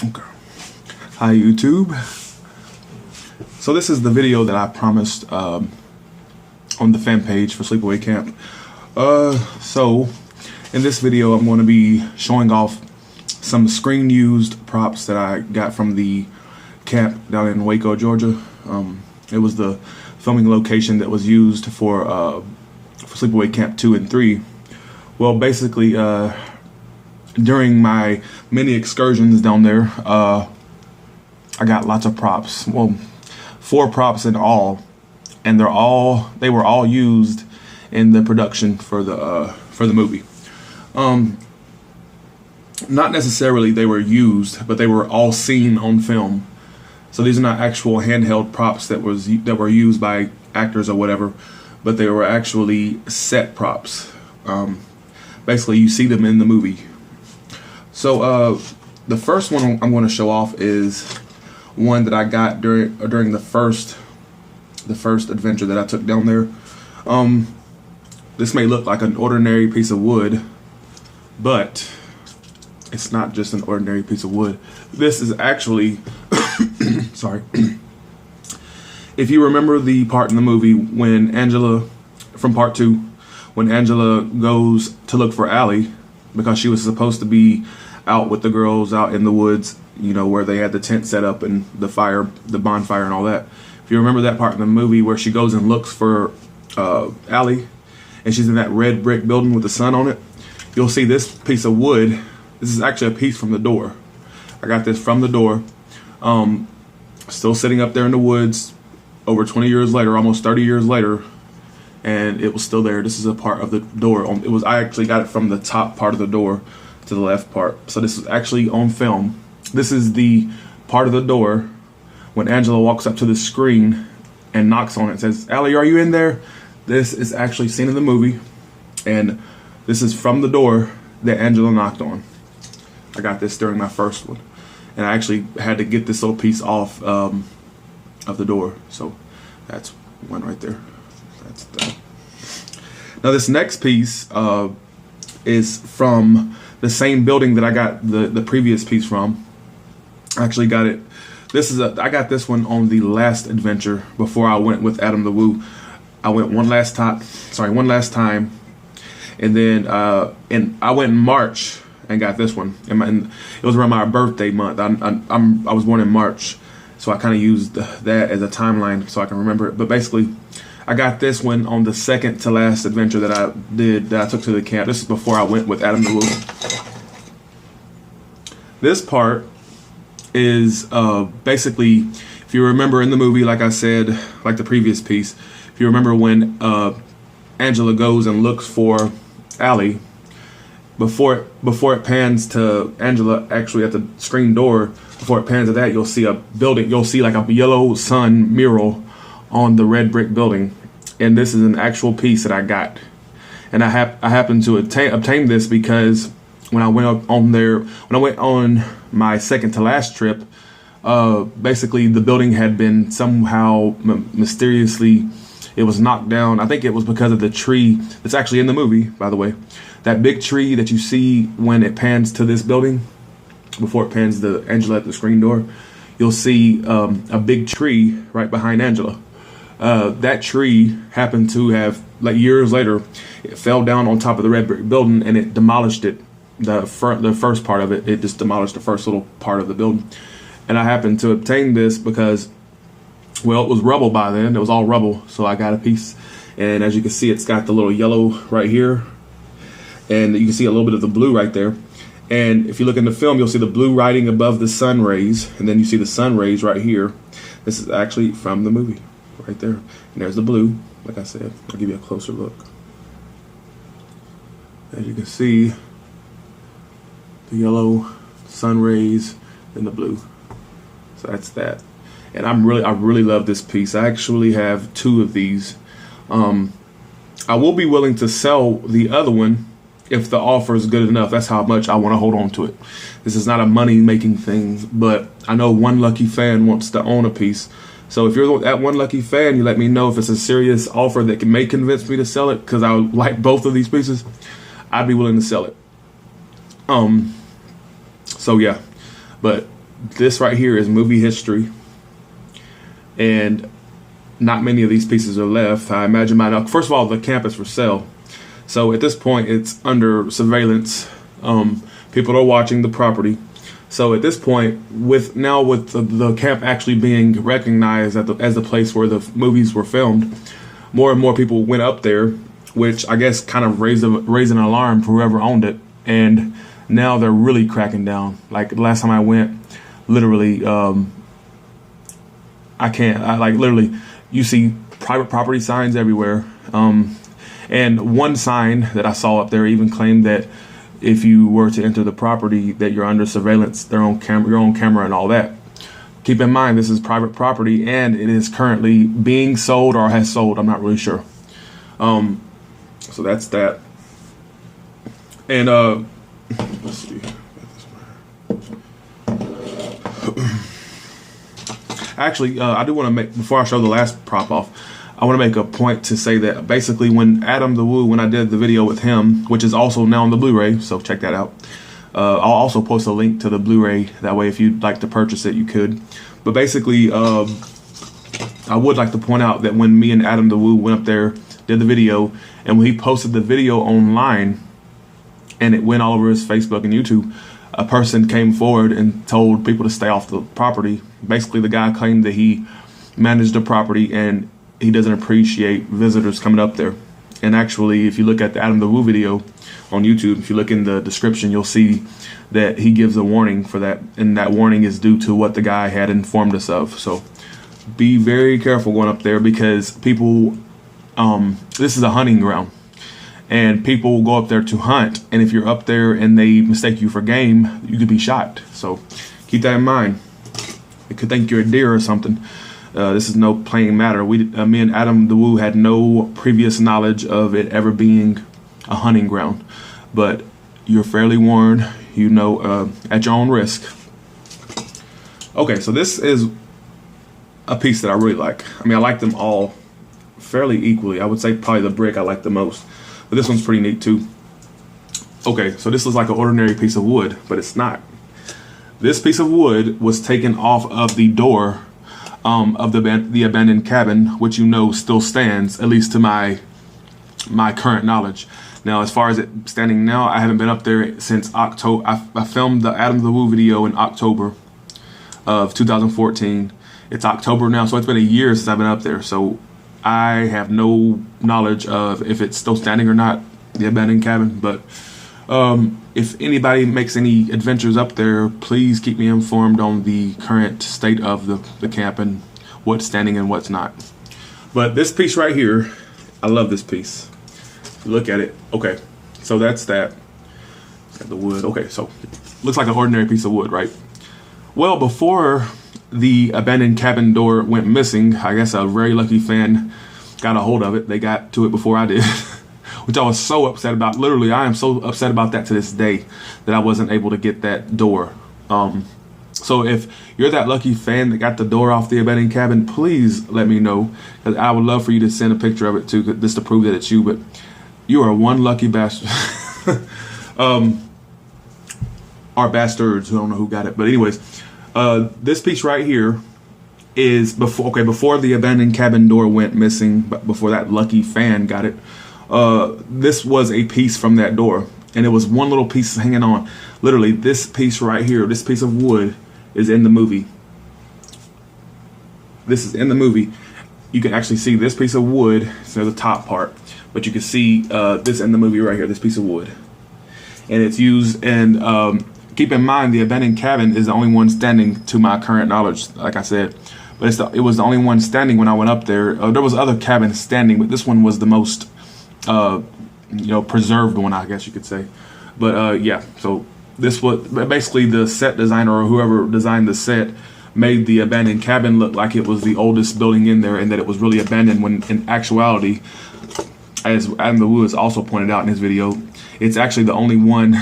Okay. Hi YouTube. So this is the video that I promised on the fan page for Sleepaway Camp. So in this video I'm going to be showing off some screen used props that I got from the camp down in Waco, Georgia. It was the filming location that was used for Sleepaway Camp 2 and 3. Well, basically during my many excursions down there, I got lots of props. Well, 4 props in all, and they were all used in the production for the movie. Not necessarily they were used, but they were all seen on film. So these are not actual handheld props that were used by actors or whatever, but they were actually set props. Basically, you see them in the movie. So the first one I'm going to show off is one that I got during the first adventure that I took down there. This may look like an ordinary piece of wood, but it's not just an ordinary piece of wood. This is actually sorry. If you remember the part in the movie when Angela, from part 2, when Angela goes to look for Allie because she was supposed to be out with the girls out in the woods, you know, where they had the tent set up and the bonfire and all that. If you remember that part in the movie where she goes and looks for Allie, and she's in that red brick building with the sun on it, you'll see this piece of wood. This is actually a piece from the door. I got this from the door. Still sitting up there in the woods over 20 years later, almost 30 years later, and it was still there. This is a part of the door. I actually got it from the top part of the door to the left part. So this is actually on film. This is the part of the door when Angela walks up to the screen and knocks on it and says, "Allie, are you in there?" This is actually seen in the movie, and this is from the door that Angela knocked on. I got this during my first one, and I actually had to get this little piece off of the door. So that's one right there. That's that. Now this next piece is from the same building that I got the previous piece from. I actually got it. I got this one on the last adventure before I went with Adam the Woo. I went one last time, and then and I went in March and got this one. And it was around my birthday month. I was born in March, so I kind of used that as a timeline so I can remember it. But basically, I got this one on the second to last adventure that I took to the camp. This is before I went with Adam the Woo. This part is basically, if you remember in the movie, like I said, like the previous piece, if you remember when Angela goes and looks for Allie, before it pans to Angela actually at the screen door, before it pans to that, you'll see a building, you'll see like a yellow sun mural on the red brick building, and this is an actual piece that I got, and I happened to obtain this because when I went on my second to last trip, basically the building had been somehow mysteriously, it was knocked down. I think it was because of the tree that's actually in the movie, by the way. That big tree that you see when it pans to this building, before it pans to Angela at the screen door, you'll see a big tree right behind Angela. That tree happened to have, like years later, it fell down on top of the red brick building and it demolished it. The first part of it, it just demolished the first little part of the building. And I happened to obtain this because, well, it was rubble by then. It was all rubble, so I got a piece. And as you can see, it's got the little yellow right here, and you can see a little bit of the blue right there. And if you look in the film, you'll see the blue writing above the sun rays, and then you see the sun rays right here. This is actually from the movie, right there. And there's the blue, like I said. I'll give you a closer look. As you can see, the yellow sun rays and the blue. So that's that. And I really love this piece. I actually have 2 of these. I will be willing to sell the other one if the offer is good enough. That's how much I want to hold on to it. This is not a money making thing, but I know one lucky fan wants to own a piece. So if you're that one lucky fan, you let me know if it's a serious offer that may convince me to sell it, because I like both of these pieces. I'd be willing to sell it. So yeah, but this right here is movie history, and not many of these pieces are left. I imagine by now, first of all, the camp is for sale. So at this point, it's under surveillance. People are watching the property. So at this point, with the camp actually being recognized as the place where the movies were filmed, more and more people went up there, which I guess kind of raised an alarm for whoever owned it. And now they're really cracking down. Like the last time I went, literally, literally, you see private property signs everywhere. And one sign that I saw up there even claimed that if you were to enter the property, that you're under surveillance, your own camera and all that. Keep in mind, this is private property, and it is currently being sold or has sold. I'm not really sure. So that's that. And let's see. Actually, I do want to make, before I show the last prop off, I want to make a point to say that basically when Adam the Woo, when I did the video with him, which is also now on the Blu-ray, so check that out. I'll also post a link to the Blu-ray. That way, if you'd like to purchase it, you could. But basically, I would like to point out that when me and Adam the Woo went up there, did the video, and when he posted the video online, and it went all over his Facebook and YouTube, a person came forward and told people to stay off the property. Basically, the guy claimed that he managed the property and he doesn't appreciate visitors coming up there. And actually, if you look at the Adam the Woo video on YouTube, if you look in the description, you'll see that he gives a warning for that, and that warning is due to what the guy had informed us of. So be very careful going up there, because people, this is a hunting ground, and people go up there to hunt, and if you're up there and they mistake you for game, you could be shot. So keep that in mind. They could think you're a deer or something. This is no playing matter. Me and Adam the Woo had no previous knowledge of it ever being a hunting ground, but you're fairly warned, you know, at your own risk. Okay, so this is a piece that I really like. I mean, I like them all fairly equally. I would say probably the brick I like the most, but this one's pretty neat too. Okay, so this looks like an ordinary piece of wood, but it's not. This piece of wood was taken off of the door of the abandoned cabin, which you know still stands, at least to my current knowledge. Now, as far as it standing now, I haven't been up there since October. I filmed the Adam the Woo video in October of 2014. It's October now, so it's been a year since I've been up there. So I have no knowledge of if it's still standing or not, the abandoned cabin. But if anybody makes any adventures up there, please keep me informed on the current state of the camp and what's standing and what's not. But this piece right here, I love this piece. Look at it. Okay, so that's that. Got the wood. Okay, so looks like an ordinary piece of wood, right? Well, before the abandoned cabin door went missing, I guess a very lucky fan got a hold of it. They got to it before I did, which I was so upset about. Literally, I am so upset about that to this day, that I wasn't able to get that door. So if you're that lucky fan that got the door off the abandoned cabin, please let me know, because I would love for you to send a picture of it too, just to prove that it's you. But you are one lucky bastard. Or bastards, who don't know who got it. But anyways, this piece right here is before the abandoned cabin door went missing, but before that lucky fan got it. This was a piece from that door, and it was one little piece hanging on. Literally, this piece right here, this piece of wood, is in the movie. This is in the movie. You can actually see this piece of wood, so the top part, but you can see this in the movie right here, this piece of wood. And it's used, and keep in mind, the abandoned cabin is the only one standing to my current knowledge, like I said. But it was the only one standing when I went up there. There was other cabins standing, but this one was the most preserved one, I guess you could say. But yeah, so this was basically the set designer, or whoever designed the set, made the abandoned cabin look like it was the oldest building in there, and that it was really abandoned, when in actuality, as Adam the Woo has also pointed out in his video, it's actually the only one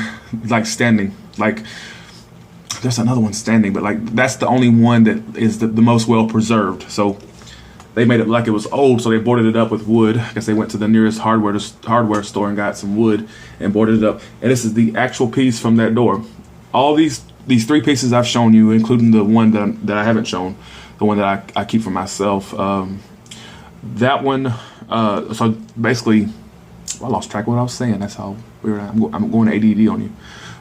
like standing. Like, there's another one standing, but like that's the only one that is the most well preserved. So they made it like it was old, so they boarded it up with wood. I guess they went to the nearest hardware store and got some wood and boarded it up. And this is the actual piece from that door. All these these 3 pieces I've shown you, including the one that I haven't shown, the one that I keep for myself. That one, so basically, I lost track of what I was saying. That's how weird I'm going ADD on you.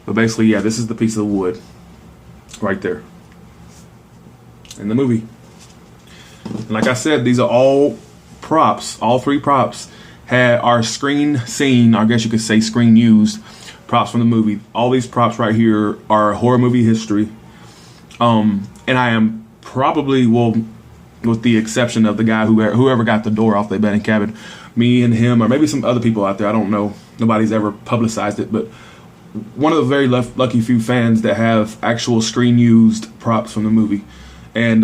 But basically, yeah, this is the piece of wood right there in the movie. And like I said, these are all props. All 3 props are screen seen, or I guess you could say screen used props from the movie. All these props right here are horror movie history. And I am probably, well, with the exception of the guy whoever got the door off the abandoned cabin, me and him, or maybe some other people out there, I don't know. Nobody's ever publicized it, but one of the very lucky few fans that have actual screen used props from the movie. And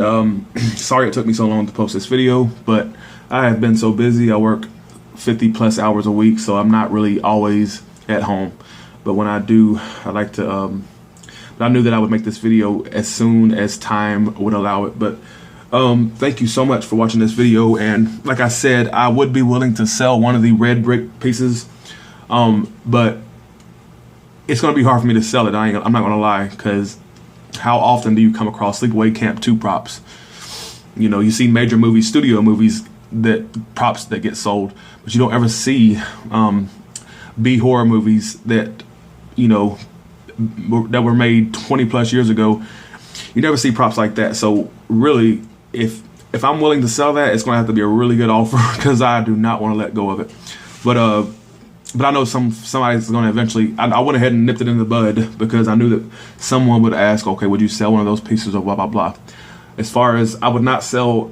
sorry it took me so long to post this video, but I have been so busy. I work 50 plus hours a week, so I'm not really always at home. But when I do, I like to, but I knew that I would make this video as soon as time would allow it. But thank you so much for watching this video. And like I said, I would be willing to sell one of the red brick pieces, but it's going to be hard for me to sell it. I'm not going to lie, because how often do you come across Sleepaway Camp 2 props? You know, you see major movies, studio movies, that props that get sold, but you don't ever see B horror movies that, you know, that were made 20 plus years ago. You never see props like that. So really, if I'm willing to sell that, it's going to have to be a really good offer, because I do not want to let go of it. But I know somebody's going to eventually. I went ahead and nipped it in the bud, because I knew that someone would ask, okay, would you sell one of those pieces or blah blah blah. As far as, I would not sell.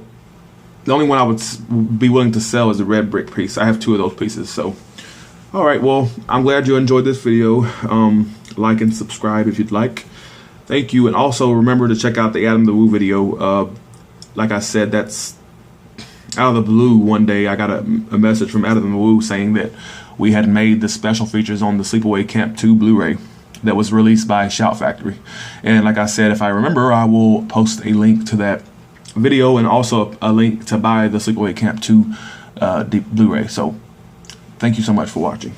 The only one I would be willing to sell is the red brick piece. I have 2 of those pieces. So, all right. Well, I'm glad you enjoyed this video. Like and subscribe if you'd like. Thank you. And also remember to check out the Adam the Woo video. Like I said, that's out of the blue. One day I got a message from Adam the Woo saying that we had made the special features on the Sleepaway Camp 2 Blu-ray that was released by Shout Factory. And like I said, if I remember, I will post a link to that video and also a link to buy the Sleepaway Camp 2 Blu-ray. So thank you so much for watching.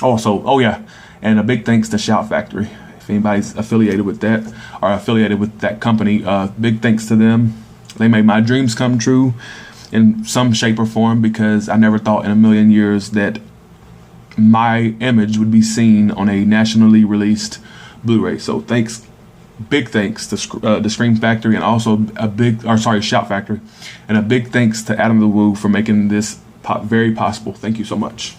Also, oh yeah, and a big thanks to Shout Factory. If anybody's affiliated with that or affiliated with that company, big thanks to them. They made my dreams come true in some shape or form, because I never thought in a million years that my image would be seen on a nationally released Blu-ray. So thanks, big thanks to the Scream Factory, and also Shout Factory, and a big thanks to Adam the Woo for making this very possible. Thank you so much.